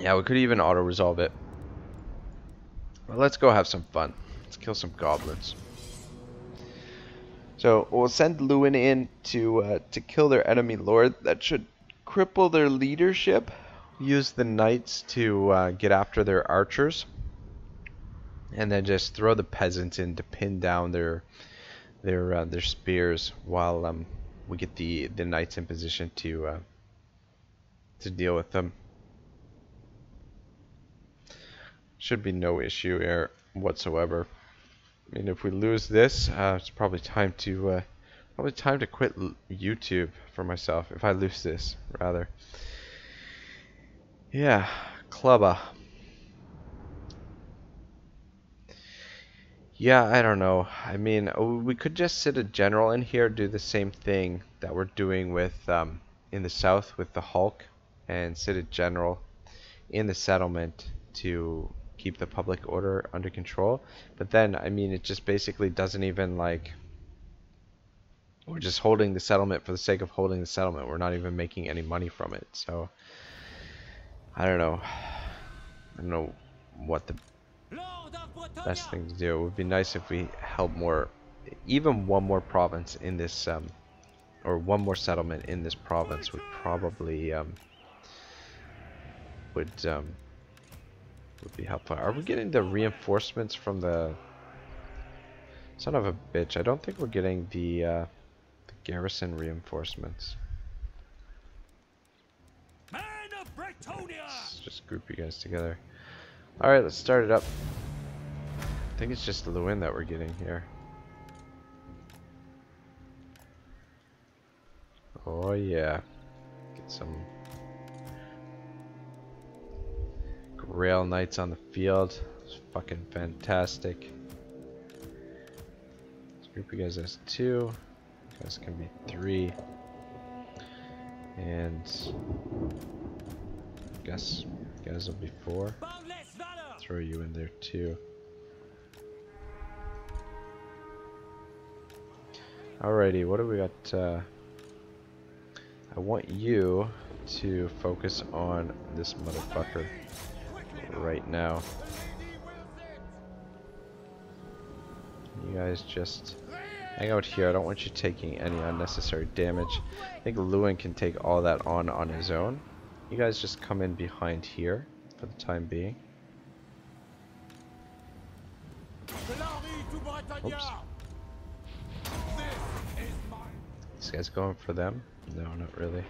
Yeah, we could even auto-resolve it. But let's go have some fun. Let's kill some goblins. So we'll send Louen in to kill their enemy lord. That should cripple their leadership. Use the knights to get after their archers. And then just throw the peasants in to pin down their spears while we get the knights in position to deal with them. Should be no issue here whatsoever. I mean, if we lose this, it's probably time to quit YouTube for myself. If I lose this, rather. Yeah, Clubba. Yeah, I don't know. I mean, we could just sit a general in here, do the same thing that we're doing with in the south with the Hulk, and sit a general in the settlement to keep the public order under control. But then, I mean, it just basically doesn't even, like, we're just holding the settlement for the sake of holding the settlement. We're not even making any money from it. So I don't know. I don't know what the best thing to do. It would be nice if we held more, even one more province in this or one more settlement in this province would probably would be helpful. Are we getting the reinforcements from the son of a bitch? I don't think we're getting the garrison reinforcements. Man of Bretonnia! Let's just group you guys together. Alright, let's start it up. I think it's just Louen that we're getting here. Oh yeah. Get some Grail Knights on the field. It's fucking fantastic. Let's group you guys as 2. You guys can be 3. And I guess you guys will be 4. Throw you in there too. Alrighty, what do we got? I want you to focus on this motherfucker right now. You guys just hang out here. I don't want you taking any unnecessary damage. I think Louen can take all that on his own. You guys just come in behind here for the time being. Oops. This guy's going for them? No, not really.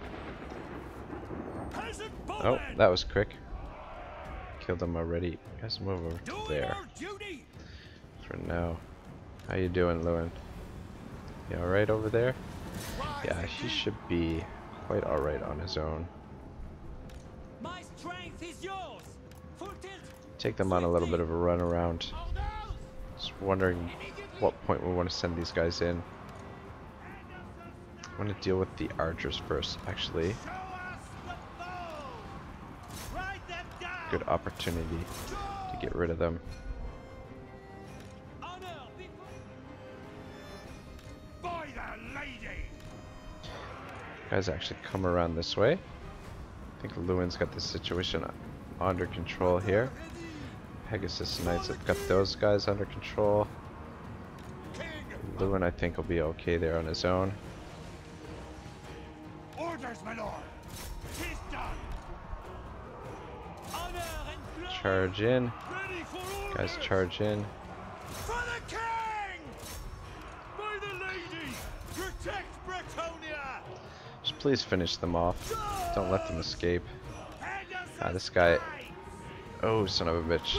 Oh, that was quick. Killed them already. You guys move over there. For now. How you doing, Louen? You alright over there? Yeah, he should be quite alright on his own. My strength is yours. Full tilt. Take them on a little bit of a run around. Just wondering what point we want to send these guys in. I want to deal with the archers first, actually. Good opportunity to get rid of them. Guys actually come around this way. I think Louen's got the situation under control here. Pegasus Knights have got those guys under control. Louen, I think, will be okay there on his own. Orders, my lord. Tis done. Charge in. Guys, charge in. For the king! By the lady! Protect Bretonnia! Just please finish them off. Don't let them escape. This guy... Oh, son of a bitch.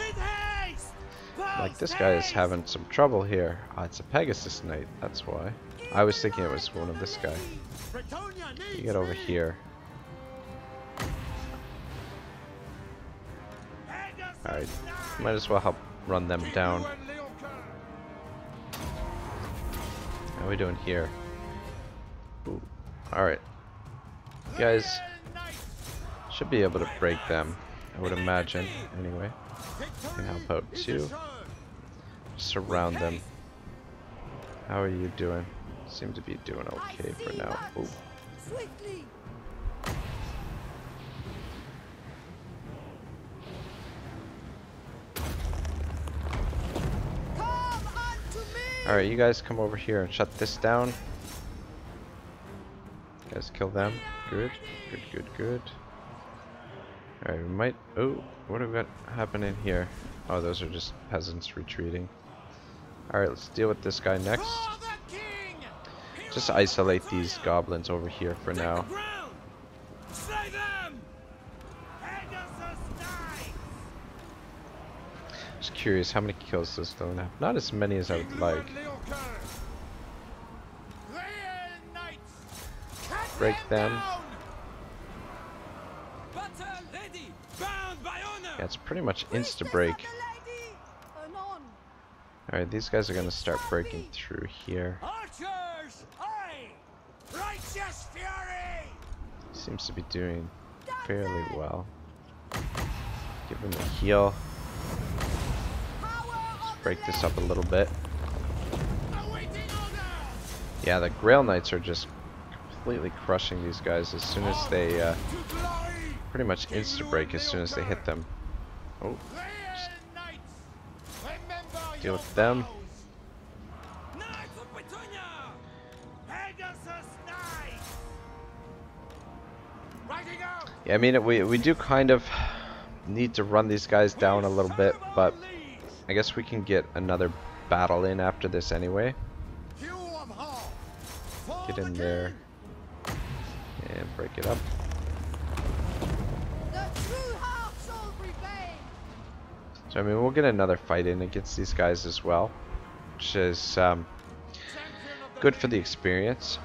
Like, this guy is having some trouble here. It's a Pegasus Knight, that's why. I was thinking it was one of this guy. You get over here. Alright, might as well help run them down. How are we doing here? Alright. You guys should be able to break them, I would imagine, anyway. Can help out too. Surround them. How are you doing? Seem to be doing okay for now. Ooh. Alright, you guys come over here and shut this down. You guys kill them. Good. Good, good, good. Alright, we might... Oh, what have we got happening here? Oh, those are just peasants retreating. Alright, let's deal with this guy next. Just isolate these goblins over here for now. Just curious, how many kills does Louen have? Not as many as I would like. Break them. Yeah, it's pretty much insta-break. Alright, these guys are gonna start breaking through here. Seems to be doing fairly well. Give him a heal. Let's break this up a little bit. Yeah, the Grail Knights are just completely crushing these guys as soon as they pretty much insta-break as soon as they hit them. Oh, just deal with them. Yeah, I mean, we do kind of need to run these guys down a little bit, but I guess we can get another battle in after this anyway. Get in there and break it up. So I mean, we'll get another fight in against these guys as well, which is good for the experience.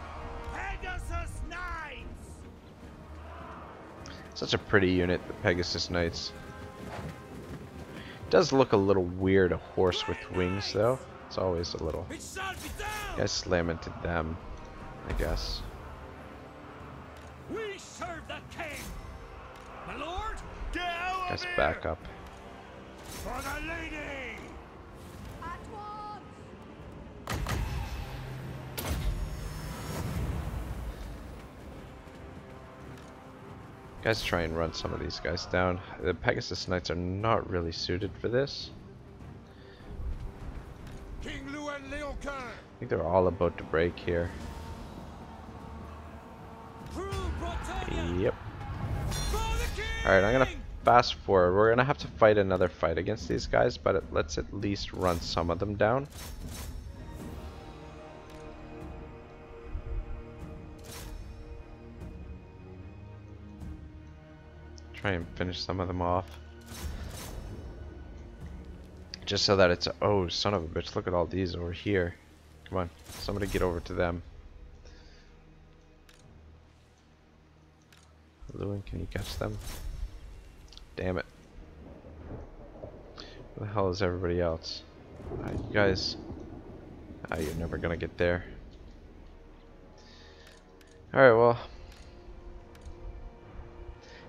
Such a pretty unit, the Pegasus Knights. It does look a little weird, a horse with wings, though. It's always a little. You guys slam into them, I guess. We serve the king. My lord, get out Guys, back up. For the lady! Guys, try and run some of these guys down. The Pegasus Knights are not really suited for this. King Louen Leoncoeur. I think they're all about to break here. Through Bretonnia. Yep. For the king. Alright, I'm gonna fast forward. We're gonna have to fight another fight against these guys, but let's at least run some of them down. Try and finish some of them off. Just so that it's... Oh, son of a bitch, look at all these over here. Come on, somebody get over to them. Louen, can you catch them? Damn it. Where the hell is everybody else? You guys... you're never gonna get there. Alright, well...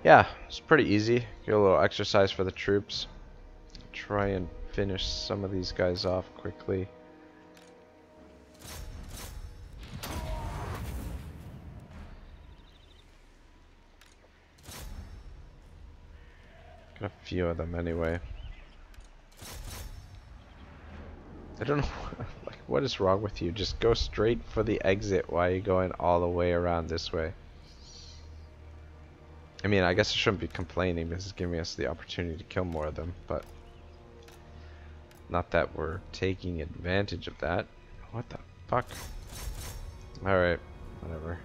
Yeah, it's pretty easy. Get a little exercise for the troops. Try and finish some of these guys off quickly. Got a few of them anyway. I don't know, like, what is wrong with you? Just go straight for the exit. Why are you going all the way around this way? I mean, I guess I shouldn't be complaining. This is giving us the opportunity to kill more of them, but not that we're taking advantage of that. What the fuck? Alright, whatever.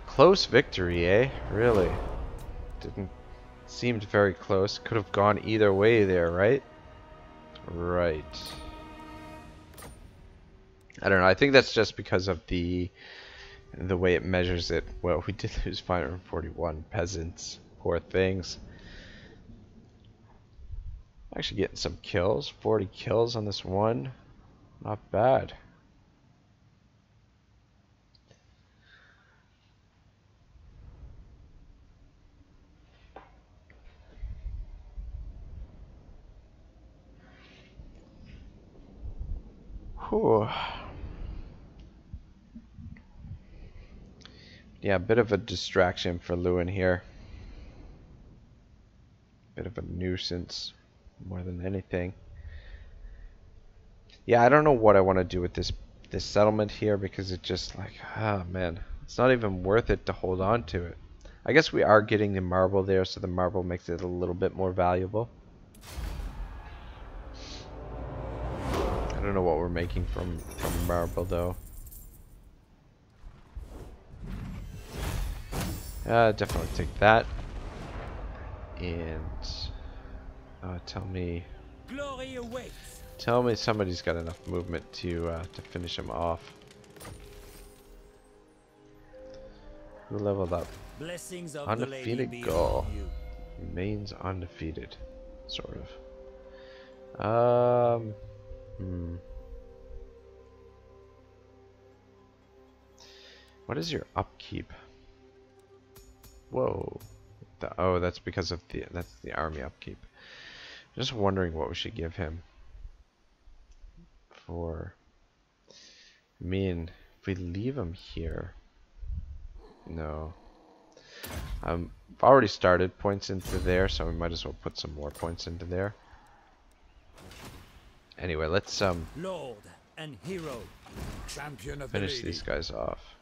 Close victory, eh? Really? Didn't... Seemed very close. Could have gone either way there, right? Right. I don't know. I think that's just because of the way it measures it. Well, we did lose 541 peasants. Poor things. Actually getting some kills. 40 kills on this one. Not bad. Whew. Yeah, a bit of a distraction for Louen here. Bit of a nuisance, more than anything. Yeah, I don't know what I want to do with this settlement here, because it's just like, ah man, it's not even worth it to hold on to it. I guess we are getting the marble there, so the marble makes it a little bit more valuable. I don't know what we're making from marble though. Definitely take that. And tell me Glory awaits. Tell me somebody's got enough movement to finish him off. Who leveled up? Blessings of Undefeated the lady Gaul. be upon you. Remains undefeated, sort of. What is your upkeep? Whoa. Oh, that's because of the army upkeep. Just wondering what we should give him. I mean, if we leave him here, no. I've already started points into there, so we might as well put some more points into there. Anyway, let's Lord and hero, Champion of finish the lady. these guys off.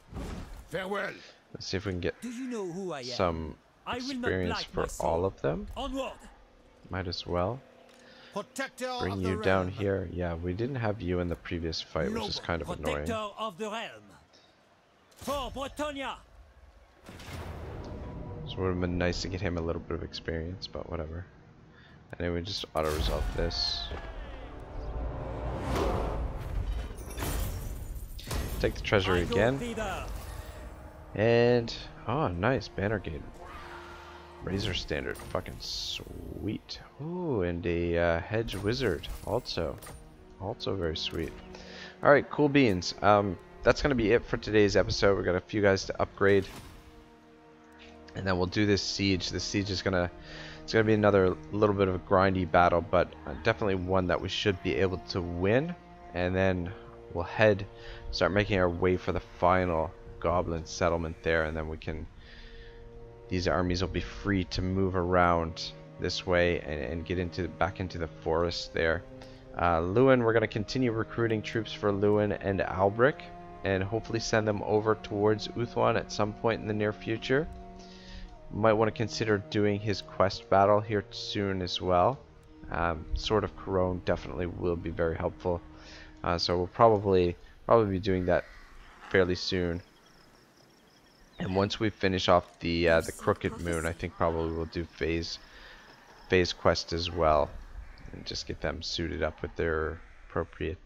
Farewell. Let's see if we can get do you know who I am? some I will not experience blight for my soul. all of them. Onward. Might as well. Protector Bring of you the down realm. here. Yeah, we didn't have you in the previous fight, which is kind of annoying. Protector of the realm. For Bretonnia. So it would have been nice to get him a little bit of experience, but whatever. Anyway, just auto-resolve this. Take the treasury again. And, oh nice, Banner Gate. Razor Standard, fucking sweet. Ooh, and a Hedge Wizard, also very sweet. Alright, cool beans. That's gonna be it for today's episode. We got a few guys to upgrade. And then we'll do this siege. This siege is it's gonna be another little bit of a grindy battle, but definitely one that we should be able to win. And then we'll start making our way for the final goblin settlement there, and then we can these armies will be free to move around this way and get back into the forest there. Leuen, we're going to continue recruiting troops for Leuen and Albric, and hopefully send them over towards Uthwan at some point in the near future. Might want to consider doing his quest battle here soon as well. Sword of Corone definitely will be very helpful. So we'll probably be doing that fairly soon. And once we finish off the Crooked Moon, I think probably we'll do phase quest as well, and just get them suited up with their appropriate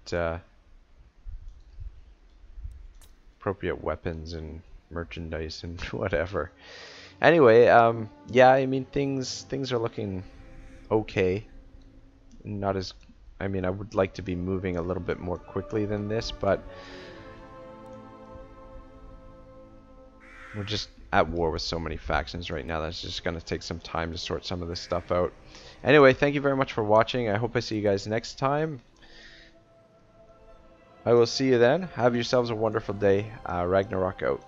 weapons and merchandise and whatever. Anyway, yeah, I mean things are looking okay. Not as, I mean, I would like to be moving a little bit more quickly than this, but we're just at war with so many factions right now that's just going to take some time to sort some of this stuff out. Anyway, thank you very much for watching. I hope I see you guys next time. I will see you then. Have yourselves a wonderful day. Ragnarok out.